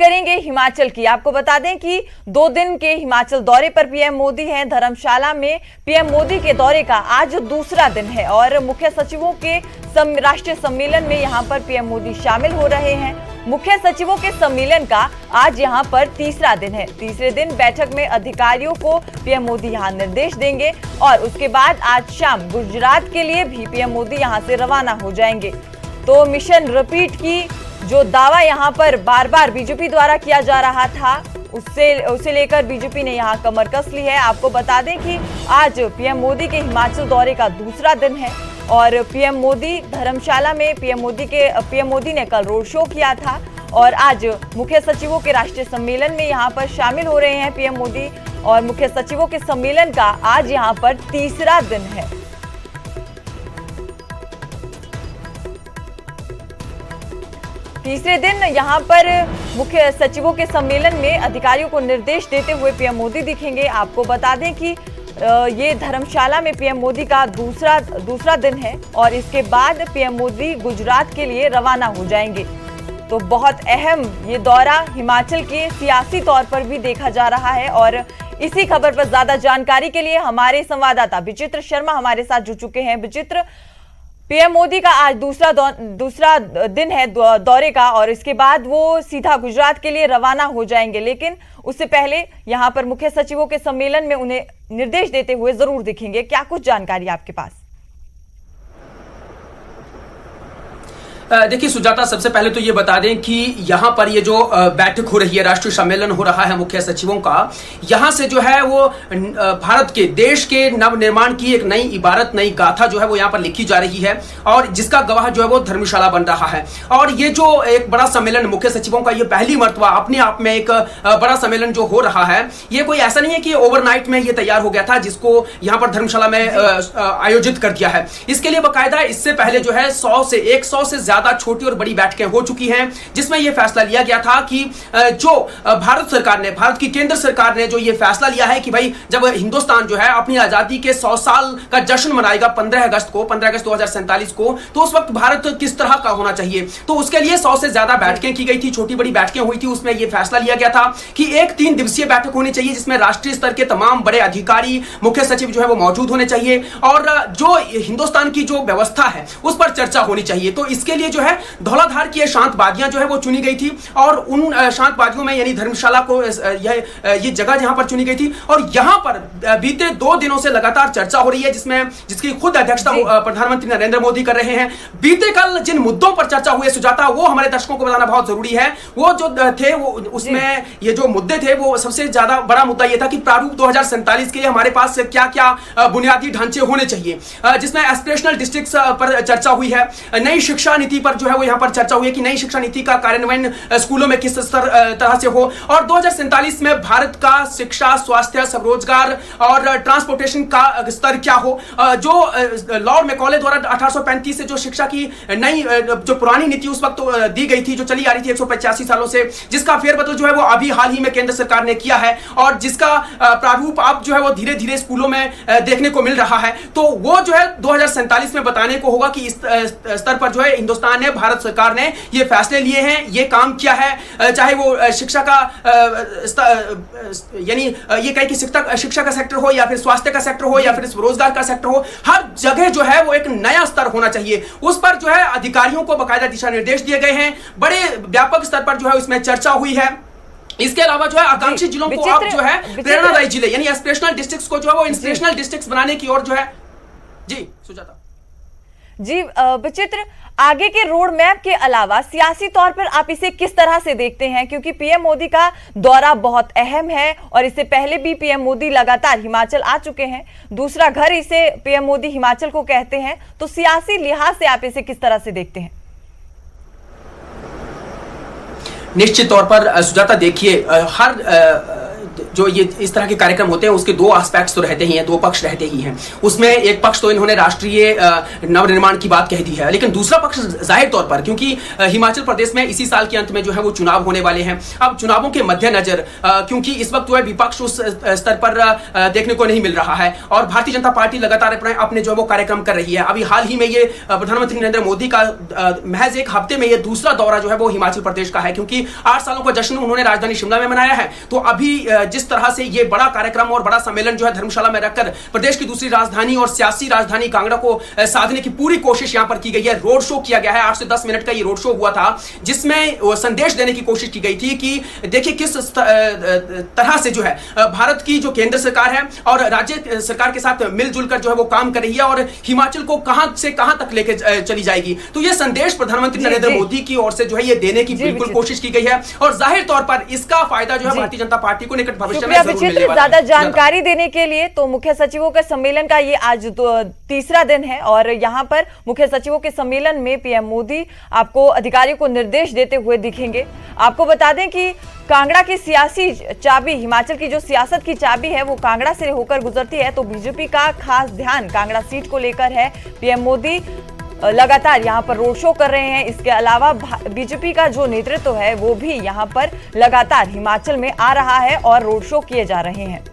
करेंगे हिमाचल की। आपको बता दें कि 2 दिन के हिमाचल दौरे पर पीएम मोदी हैं। धर्मशाला में पीएम मोदी के दौरे का आज दूसरा दिन है और मुख्य सचिवों के राष्ट्रीय सम्मेलन में यहां पर पीएम मोदी शामिल हो रहे हैं। मुख्य सचिवों के सम्मेलन का आज यहां पर तीसरा दिन है। तीसरे दिन बैठक में अधिकारियों को पीएम मोदी यहां निर्देश देंगे और उसके बाद आज शाम गुजरात के लिए भी पीएम मोदी यहां से रवाना हो जाएंगे। तो मिशन रिपीट की जो दावा यहां पर बार बार बीजेपी द्वारा किया जा रहा था, उसे लेकर बीजेपी ने यहां कमर कस ली है। आपको बता दें कि आज पीएम मोदी के हिमाचल दौरे का दूसरा दिन है और पीएम मोदी धर्मशाला में पीएम मोदी ने कल रोड शो किया था और आज मुख्य सचिवों के राष्ट्रीय सम्मेलन में यहां पर शामिल हो रहे हैं पीएम मोदी और मुख्य सचिवों के सम्मेलन का आज यहां पर तीसरा दिन है। तीसरे दिन यहां पर मुख्य सचिवों के सम्मेलन में अधिकारियों को निर्देश देते हुए पीएम मोदी दिखेंगे। आपको बता दें कि ये धर्मशाला में पीएम मोदी का दूसरा दिन है और इसके बाद पीएम मोदी गुजरात के लिए रवाना हो जाएंगे। तो बहुत अहम ये दौरा हिमाचल के सियासी तौर पर भी देखा जा रहा है और इसी खबर पर ज्यादा जानकारी के लिए हमारे संवाददाता विचित्र शर्मा हमारे साथ जुड़ चुके हैं। विचित्र, पीएम मोदी का आज दूसरा दिन है दौरे का और इसके बाद वो सीधा गुजरात के लिए रवाना हो जाएंगे, लेकिन उससे पहले यहां पर मुख्य सचिवों के सम्मेलन में उन्हें निर्देश देते हुए जरूर दिखेंगे। क्या कुछ जानकारी आपके पास? देखिए सुजाता, सबसे पहले तो ये बता दें कि यहाँ पर ये जो बैठक हो रही है, राष्ट्रीय सम्मेलन हो रहा है मुख्य सचिवों का, यहाँ से जो है वो भारत के देश के नवनिर्माण की एक नई इबारत, नई गाथा जो है वो यहाँ पर लिखी जा रही है और जिसका गवाह जो है वो धर्मशाला बन रहा है। और ये जो एक बड़ा सम्मेलन मुख्य सचिवों का, ये पहली मर्तबा अपने आप में एक बड़ा सम्मेलन जो हो रहा है, ये कोई ऐसा नहीं है कि ओवरनाइट में ये तैयार हो गया था जिसको यहाँ पर धर्मशाला में आयोजित कर दिया है। इसके लिए बाकायदा इससे पहले जो है 100 से ज्यादा छोटी और बड़ी बैठकें हो चुकी हैं जिसमें यह फैसला लिया गया था कि जो भारत की केंद्र सरकार ने जो यह फैसला लिया है कि भाई जब हिंदुस्तान जो है अपनी आजादी के 100 साल का जश्न मनाएगा 15 अगस्त 2047 को, तो उस वक्त भारत किस तरह का होना चाहिए। तो उसके लिए 100 से ज्यादा बैठकें की गई थी, छोटी बड़ी बैठकें हुई थी। उसमें यह फैसला लिया गया था कि एक 3 दिवसीय बैठक होनी चाहिए जिसमें राष्ट्रीय स्तर के तमाम बड़े अधिकारी, मुख्य सचिव जो है वो मौजूद होने चाहिए और जो हिंदुस्तान की जो व्यवस्था है उस पर चर्चा होनी चाहिए। तो इसके लिए जो है धौलाधार की शांत वादियां जो है वो चुनी गई थी और उन शांत वादियों में यानी धर्मशाला को ये जगह जहां पर चुनी गई थी और यहां पर बीते 2 दिनों से लगातार चर्चा हो रही है जिसकी खुद अध्यक्षता प्रधानमंत्री नरेंद्र मोदी कर रहे हैं। बीते कल जिन मुद्दों पर चर्चा हुई है सुजाता, वो हमारे दर्शकों को बताना बहुत जरूरी है। वो जो थे वो उसमें ये जो मुद्दे थे वो सबसे ज्यादा बड़ा मुद्दा ये था कि प्रारूप 2047 के लिए हमारे पास क्या क्या बुनियादी ढांचे होने चाहिए, जिसमें एस्पिरेशनल डिस्ट्रिक्ट्स पर चर्चा हुई है। नई शिक्षा नीति पर जो है वो यहां पर चर्चा हुई है कि नई शिक्षा नीति का कार्यान्वयन स्कूलों में किस तरह से हो और 2047 में भारत का शिक्षा, स्वास्थ्य, स्वरोजगार और ट्रांसपोर्टेशन का स्तर क्या हो। जो लॉर्ड मैकॉले द्वारा 1835 से जो शिक्षा की नई जो पुरानी नीति उस वक्त दी गई थी, जो चली आ रही थी 185 सालों से, जिसका फेरबदल जो है वो अभी हाल ही में केंद्र सरकार ने किया है और जिसका प्रारूप अब जो है वो धीरे धीरे स्कूलों में देखने को मिल रहा है। तो वो जो है 2047 में बताने को होगा कि इस स्तर पर जो है हिंदुस्तान ने, भारत सरकार ने ये फैसले लिए हैं, ये काम किया है, चाहे वो शिक्षा का यानी ये कहे कि शिक्षा का सेक्टर हो या फिर स्वास्थ्य का सेक्टर हो या फिर रोजगार का सेक्टर हो, हर जगह जो है वो एक नया स्तर होना चाहिए। उस पर जो है अधिकारियों को बाकायदा दिशा निर्देश दिए गए हैं, बड़े व्यापक स्तर पर जो है इसमें चर्चा हुई है। इसके अलावा जो है आकांक्षी जिलों को अब जो है प्रेरणादायी जिले यानी एस्पिरेशनल डिस्ट्रिक्ट्स को जो है वो इंस्पिरेशनल डिस्ट्रिक्ट्स बनाने की ओर जो है। जी सुजाता जी, विचित्र, आगे के रोड मैप के अलावा सियासी तौर पर आप इसे किस तरह से देखते हैं? क्योंकि पीएम मोदी का दौरा बहुत अहम है और इससे पहले भी पीएम मोदी लगातार हिमाचल आ चुके हैं, दूसरा घर इसे पीएम मोदी हिमाचल को कहते हैं, तो सियासी लिहाज से आप इसे किस तरह से देखते हैं? निश्चित तौर पर सुजाता, देखिए हर जो ये इस तरह के कार्यक्रम होते हैं उसके दो एस्पेक्ट्स तो रहते ही हैं, दो पक्ष रहते ही हैं। उसमें एक पक्ष तो इन्होंने राष्ट्रीय नवनिर्माण की बात कह दी है, लेकिन दूसरा पक्ष जाहिर तौर पर, क्योंकि हिमाचल प्रदेश में इसी साल के अंत में जो है वो चुनाव होने वाले हैं। अब चुनावों के मद्देनजर क्योंकि इस वक्त जो है विपक्ष उस स्तर पर देखने को नहीं मिल रहा है और भारतीय जनता पार्टी लगातार अपने जो है वो कार्यक्रम कर रही है। अभी हाल ही में ये प्रधानमंत्री नरेंद्र मोदी का महज एक हफ्ते में ये दूसरा दौरा जो है वो हिमाचल प्रदेश का है, क्योंकि 8 सालों का जश्न उन्होंने राजधानी शिमला में मनाया है। तो अभी जिस तरह से ये बड़ा कार्यक्रम और बड़ा सम्मेलन जो है धर्मशाला में रखकर प्रदेश की दूसरी राजधानी और सियासी राजधानी कांगड़ा को साधने की पूरी कोशिश यहां पर की गई है। रोड शो किया गया है, 8 से 10 मिनट का ये रोड शो हुआ था, जिसमें संदेश देने की कोशिश की गई थी कि देखिए किस तरह से जो है भारत की जो केंद्र सरकार है और राज्य सरकार के साथ मिलजुल कर जो है वो काम कर रही है और हिमाचल को कहां से कहां तक लेके चली जाएगी। तो ये संदेश प्रधानमंत्री नरेंद्र मोदी की ओर से जो है ये देने की बिल्कुल कोशिश की गई है और जाहिर तौर पर इसका फायदा जो है भारतीय जनता पार्टी को निकट भविष्य में जरूर मिलने वाला है। ज्यादा जानकारी देने के लिए तो मुख्य सचिवों के सम्मेलन का ये आज तीसरा दिन है और यहाँ पर मुख्य सचिवों के सम्मेलन में पीएम मोदी आपको अधिकारियों को निर्देश देते हुए दिखेंगे। आपको बता दें कि कांगड़ा की सियासी चाबी, हिमाचल की जो सियासत की चाबी है वो कांगड़ा से होकर गुजरती है, तो बीजेपी का खास ध्यान कांगड़ा सीट को लेकर है। पीएम मोदी लगातार यहाँ पर रोड शो कर रहे हैं। इसके अलावा बीजेपी का जो नेतृत्व है वो भी यहाँ पर लगातार हिमाचल में आ रहा है और रोड शो किए जा रहे हैं।